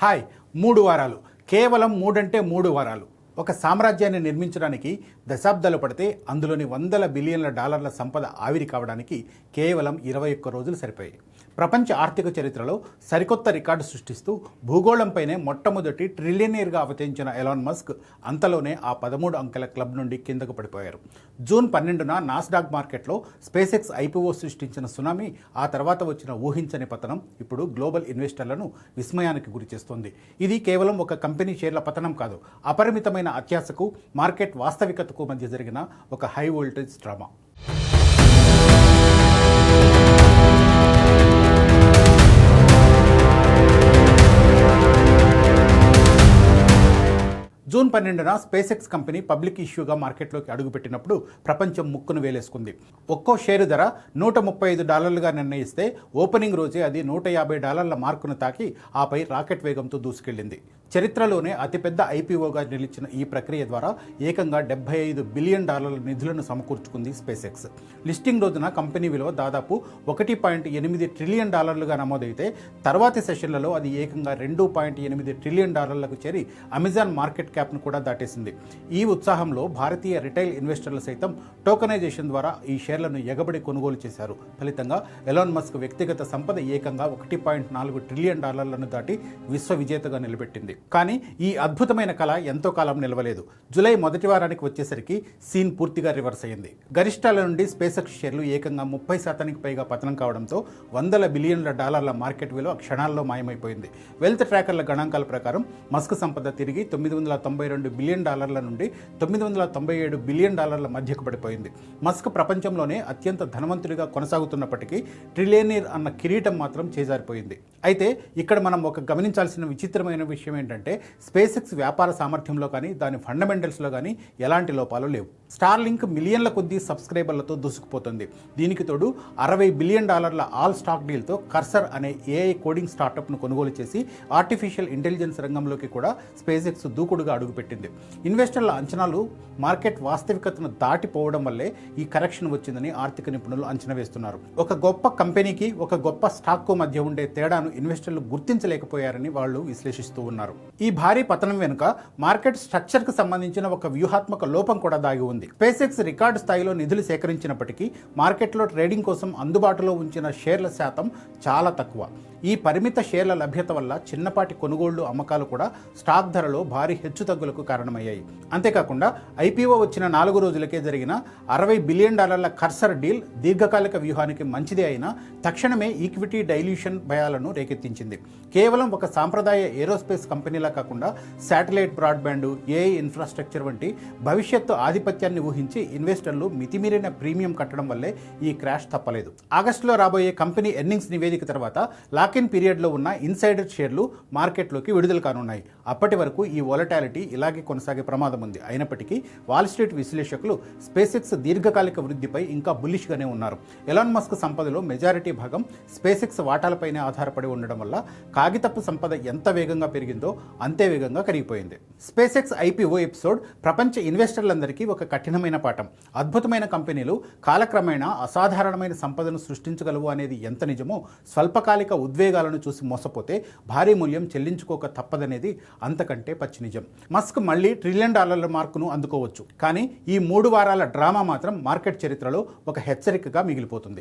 Hi 3 వారాలు కేవలం 3 అంటే 3 వారాలు ఒక సామ్రాజ్యాన్ని నిర్మించడానికి దశాబ్దాలు పడితే అందులోని వందల బిలియన్ల డాలర్ల సంపద ఆవిరి కావడానికి కేవలం 21 రోజులు సరిపోయాయి. ప్రపంచ ఆర్థిక చరిత్రలో సరికొత్త రికార్డు సృష్టిస్తూ భూగోళంపైనే మొట్టమొదటి ట్రిలియనీర్గా అవతరించిన ఎలాన్ మస్క్ అంతలోనే ఆ 13 అంకెల క్లబ్ నుండి కిందకు పడిపోయారు. జూన్ 12న నాస్డాక్ మార్కెట్లో స్పేస్ ఎక్స్ ఐపీఓ సృష్టించిన సునామీ, ఆ తర్వాత వచ్చిన ఊహించని పతనం ఇప్పుడు గ్లోబల్ ఇన్వెస్టర్లను విస్మయానికి గురిచేస్తోంది. ఇది కేవలం ఒక కంపెనీ షేర్ల పతనం కాదు, అపరిమితమైన అత్యాశకు మార్కెట్ వాస్తవికతకు మధ్య జరిగిన ఒక హై వోల్టేజ్ డ్రామా. జూన్ 12న స్పేస్ ఎక్స్ కంపెనీ పబ్లిక్ ఇష్యూగా మార్కెట్లోకి అడుగుపెట్టినప్పుడు ప్రపంచం ముక్కును వేలేసుకుంది. ఒక్కో షేరు ధర $135గా నిర్ణయిస్తే ఓపెనింగ్ రోజే అది $150 మార్కును తాకి ఆపై రాకెట్ వేగంతో దూసుకెళ్లింది. చరిత్రలోనే అతిపెద్ద ఐపీఓగా నిలిచిన ఈ ప్రక్రియ ద్వారా ఏకంగా $75 బిలియన్ నిధులను సమకూర్చుకుంది స్పేస్ ఎక్స్. లిస్టింగ్ రోజున కంపెనీ విలువ దాదాపు $1.8 ట్రిలియన్ నమోదైతే తర్వాతి సెషన్లలో అది ఏకంగా $2.8 ట్రిలియన్ చేరి అమెజాన్ మార్కెట్ క్యాప్ను కూడా దాటేసింది. ఈ ఉత్సాహంలో భారతీయ రిటైల్ ఇన్వెస్టర్లు సైతం టోకనైజేషన్ ద్వారా ఈ షేర్లను ఎగబడి కొనుగోలు చేశారు. ఫలితంగా ఎలాన్ మస్క్ వ్యక్తిగత సంపద ఏకంగా $1.4 ట్రిలియన్ దాటి విశ్వ విజేతగా నిలబెట్టింది. కానీ ఈ అద్భుతమైన కళ ఎంతో కాలం నిలవలేదు. జూలై మొదటి వారానికి వచ్చేసరికి సీన్ పూర్తిగా రివర్స్ అయ్యింది. గరిష్టాల నుండి స్పేస్ ఎక్స్ షేర్లు ఏకంగా 30% పైగా పతనం కావడంతో వందల బిలియన్ల డాలర్ల మార్కెట్ విలువ క్షణాల్లో మాయమైపోయింది. వెల్త్ ట్రాకర్ల గణాంకాల ప్రకారం మస్క్ సంపద తిరిగి $992 బిలియన్ నుండి $997 బిలియన్ మధ్యకు పడిపోయింది. మస్క్ ప్రపంచంలోనే అత్యంత ధనవంతుడిగా కొనసాగుతున్నప్పటికీ ట్రిలియనీర్ అన్న కిరీటం మాత్రం చేజారిపోయింది. అయితే ఇక్కడ మనం ఒక గమనించాల్సిన విచిత్రమైన విషయం ఏంటంటే స్పేస్ ఎక్స్ వ్యాపార సామర్థ్యంలో కానీ దాని ఫండమెంటల్స్లో కానీ ఎలాంటి లోపాలు లేవు. స్టార్లింక్ మిలియన్ల కొద్దీ సబ్స్క్రైబర్లతో దూసుకుపోతుంది. దీనికి తోడు $60 బిలియన్ ఆల్ స్టాక్ డీల్తో కర్సర్ అనే ఏఐ కోడింగ్ స్టార్టప్ను కొనుగోలు చేసి ఆర్టిఫిషియల్ ఇంటెలిజెన్స్ రంగంలోకి కూడా స్పేస్ ఎక్స్ దూకుడుగా అడుగుపెట్టింది. ఇన్వెస్టర్ల అంచనాలు మార్కెట్ వాస్తవికతను దాటిపోవడం వల్లే ఈ కరెక్షన్ వచ్చిందని ఆర్థిక నిపుణులు అంచనా వేస్తున్నారు. ఒక గొప్ప కంపెనీకి ఒక గొప్ప స్టాక్కు మధ్య ఉండే తేడాను ఇన్వెస్టర్లు గుర్తించలేకపోయారని వాళ్ళు విశ్లేషిస్తూ ఉన్నారు. ఈ భారీ పతనం వెనుక మార్కెట్ స్ట్రక్చర్కు సంబంధించిన ఒక వ్యూహాత్మక లోపం కూడా దాగి ఉంది. స్పేస్ ఎక్స్ రికార్డు స్థాయిలో నిధులు సేకరించినప్పటికీ మార్కెట్లో ట్రేడింగ్ కోసం అందుబాటులో ఉంచిన షేర్ల శాతం చాలా తక్కువ. ఈ పరిమిత షేర్ల లభ్యత వల్ల చిన్నపాటి కొనుగోళ్లు అమ్మకాలు కూడా స్టాక్ ధరలో భారీ హెచ్చుతగ్గులకు కారణమయ్యాయి. అంతేకాకుండా ఐపీఓ వచ్చిన 4 రోజులకే జరిగిన $60 బిలియన్ కర్సర్ డీల్ దీర్ఘకాలిక వ్యూహానికి మంచిదే అయినా తక్షణమే ఈక్విటీ డైల్యూషన్ భయాలను రేకెత్తించింది. కేవలం ఒక సాంప్రదాయ ఏరోస్పేస్ కంపెనీలా కాకుండా శాటిలైట్ బ్రాడ్బ్యాండ్, ఏఐ ఇన్ఫ్రాస్ట్రక్చర్ వంటి భవిష్యత్తు ఆధిపత్యాన్ని ఊహించి ఇన్వెస్టర్లు మితిమీరిన ప్రీమియం కట్టడం వల్లే ఈ క్రాష్ తప్పలేదు. ఆగస్టులో రాబోయే కంపెనీ ఎర్నింగ్స్ నివేదిక తర్వాత లాక్-ఇన్ పీరియడ్లో ఉన్న ఇన్సైడర్ షేర్లు మార్కెట్లోకి విడుదల కానున్నాయి. అప్పటి వరకు ఈ వోలటాలిటీ ఇలాగే కొనసాగే ప్రమాదం ఉంది. అయినప్పటికీ వాల్ స్ట్రీట్ విశ్లేషకులు స్పేస్ ఎక్స్ దీర్ఘకాలిక వృద్ధిపై ఇంకా బుల్లిష్గానే ఉన్నారు. ఎలాన్ మస్క్ సంపదలో మెజారిటీ భాగం స్పేస్ ఎక్స్ వాటాలపైనే ఆధారపడి ఉండడం వల్ల కాగితపు సంపద ఎంత వేగంగా పెరిగిందో అంతే వేగంగా కరిగిపోయింది. స్పేస్ ఎక్స్ ఐపీఓ ఎపిసోడ్ ప్రపంచ ఇన్వెస్టర్లందరికీ ఒక కఠినమైన పాఠం. అద్భుతమైన కంపెనీలు కాలక్రమేణా అసాధారణమైన సంపదను సృష్టించగలవు అనేది ఎంత నిజమో, స్వల్పకాలిక ఉద్వేగాలను చూసి మోసపోతే భారీ మూల్యం చెల్లించుకోక తప్పదనేది అంతకంటే పచ్చి నిజం. మస్క్ మళ్ళీ $1 ట్రిలియన్ మార్కును అందుకోవచ్చు, కానీ ఈ 3 వారాల డ్రామా మాత్రం మార్కెట్ చరిత్రలో ఒక హెచ్చరికగా మిగిలిపోతుంది.